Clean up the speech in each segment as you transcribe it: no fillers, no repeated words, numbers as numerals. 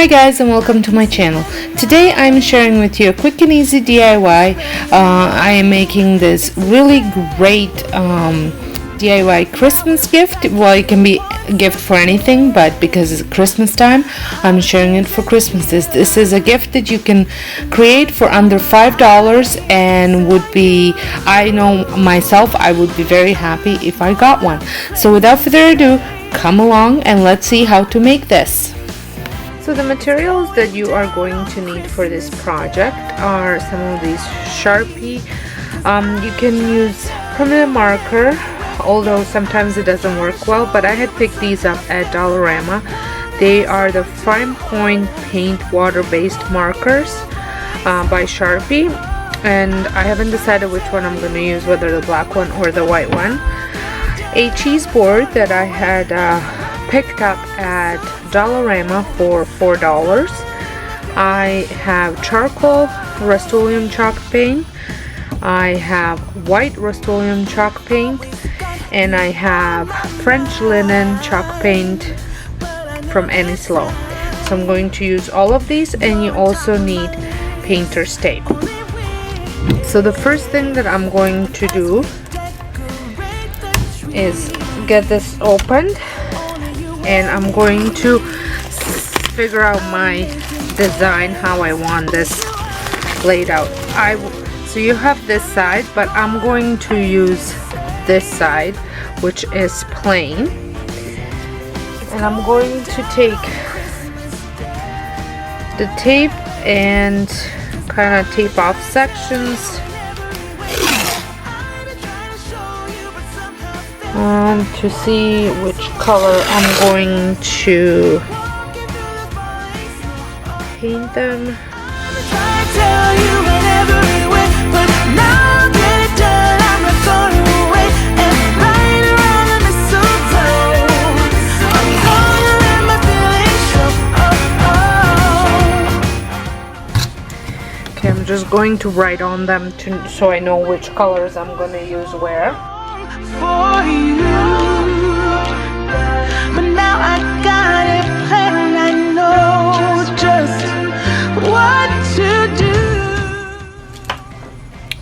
Hi guys, and welcome to my channel. Today I'm sharing with you a quick and easy DIY. I am making this really great DIY Christmas gift. Well, it can be a gift for anything, but because it's Christmas time, I'm sharing it for Christmas. This is a gift that you can create for under $5 and would be, I know myself, I would be very happy if I got one. So without further ado, come along and let's see how to make this. So the materials that you are going to need for this project are some of these Sharpie. You can use permanent marker, although sometimes it doesn't work well, but I had picked these up at Dollarrama. They are the Fine Point Paint water-based markers by Sharpie, and I haven't decided which one I'm going to use, whether the black one or the white one. A cheese board that I had picked up at Dollarrama for $4. I have charcoal Rust-Oleum chalk paint. I have white Rust-Oleum chalk paint, and I have French linen chalk paint from Any Slow. So I'm going to use all of these, and you also need painter's tape. So the first thing that I'm going to do is get this opened, and I'm going to figure out my design, how I want this laid out. So you have this side, but I'm going to use this side, which is plain, and I'm going to take the tape and kind of tape off sections to see which color I'm going to paint them. Okay, I'm just going to write on them so I know which colors I'm going to use where. For you, but now I got it planned. I know just what to do.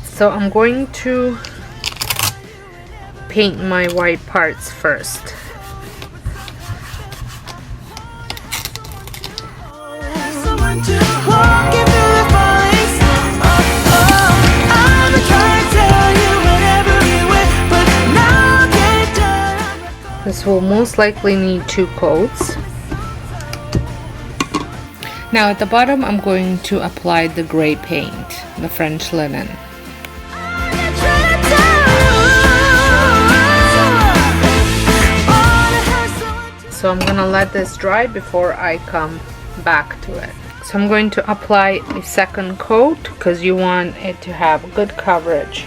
So I'm going to paint my white parts first. This will most likely need 2 coats. Now at the bottom I'm going to apply the gray paint, the French linen. So I'm gonna let this dry before I come back to it. So I'm going to apply a second coat because you want it to have good coverage.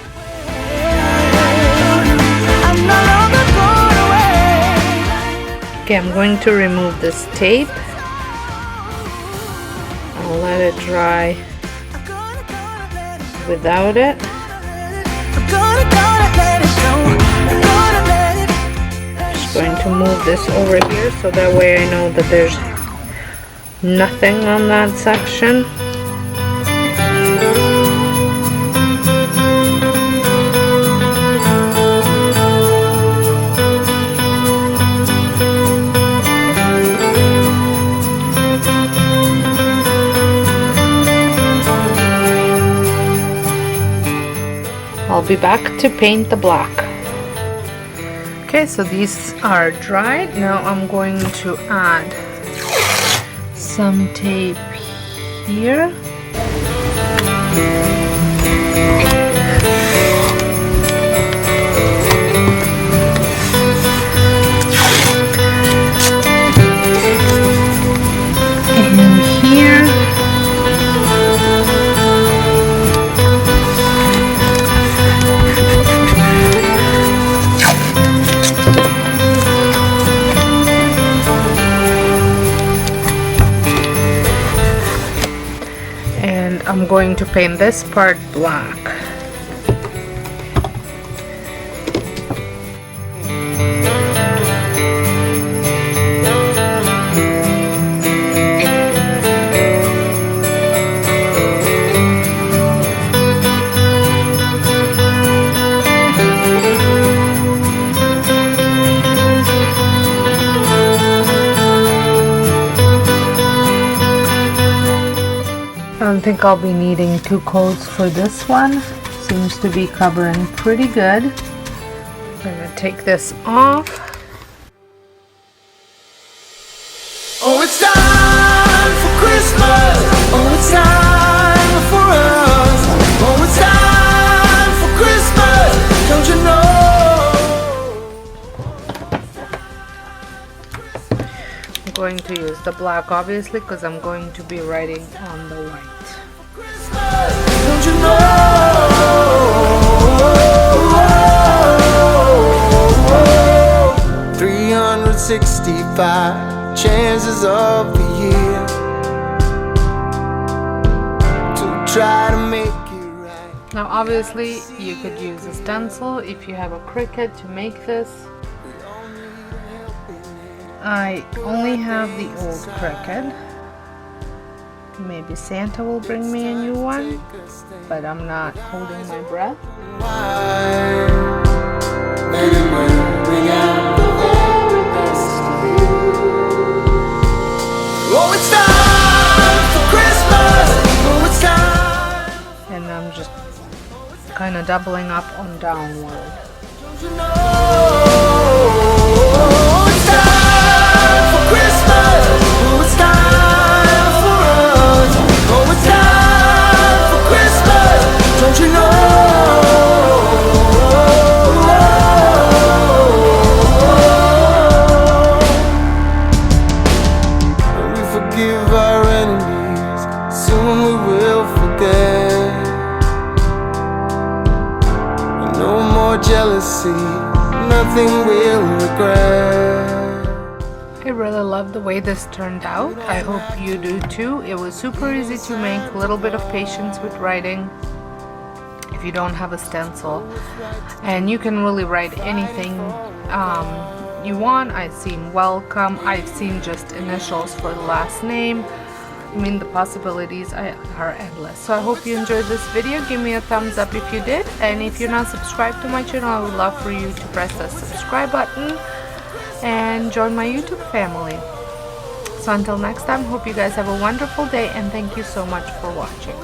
Okay, I'm going to remove this tape. I'll let it dry without it. Just going to move this over here so that way I know that there's nothing on that section. I'll be back to paint the black. Okay, so these are dried. Now I'm going to add some tape here. And here. I'm going to paint this part black. think I'll be needing 2 coats for this one. Seems to be covering pretty good. I'm gonna take this off. Oh, it's time for Christmas. Oh, it's time for us. Oh, it's time for Christmas. Don't you know? I'm going to use the black obviously because I'm going to be writing on the white. Don't you know? 365 chances of the year to try to make it right. Now obviously you could use a stencil if you have a Cricut to make this. I only have the old Cricut. Maybe Santa will bring me a new one, but I'm not holding my breath. Maybe we'll bring out the very best of you. Oh, it's time for Christmas. Oh, it's time. And I'm just kind of doubling up on downward. Don't you know? Oh, it's time for Christmas. Oh, it's time for us. Oh, it's time for Christmas. Don't you know? Forgive our enemies, soon we will forget. And no more jealousy, nothing we'll regret. I really love the way this turned out. I hope you do too. It was super easy to make, a little bit of patience with writing if you don't have a stencil. And you can really write anything you want. I've seen welcome, I've seen just initials for the last name. I mean, the possibilities are endless. So I hope you enjoyed this video. Give me a thumbs up if you did, and if you're not subscribed to my channel, I would love for you to press the subscribe button and join my YouTube family. So until next time, hope you guys have a wonderful day, and thank you so much for watching.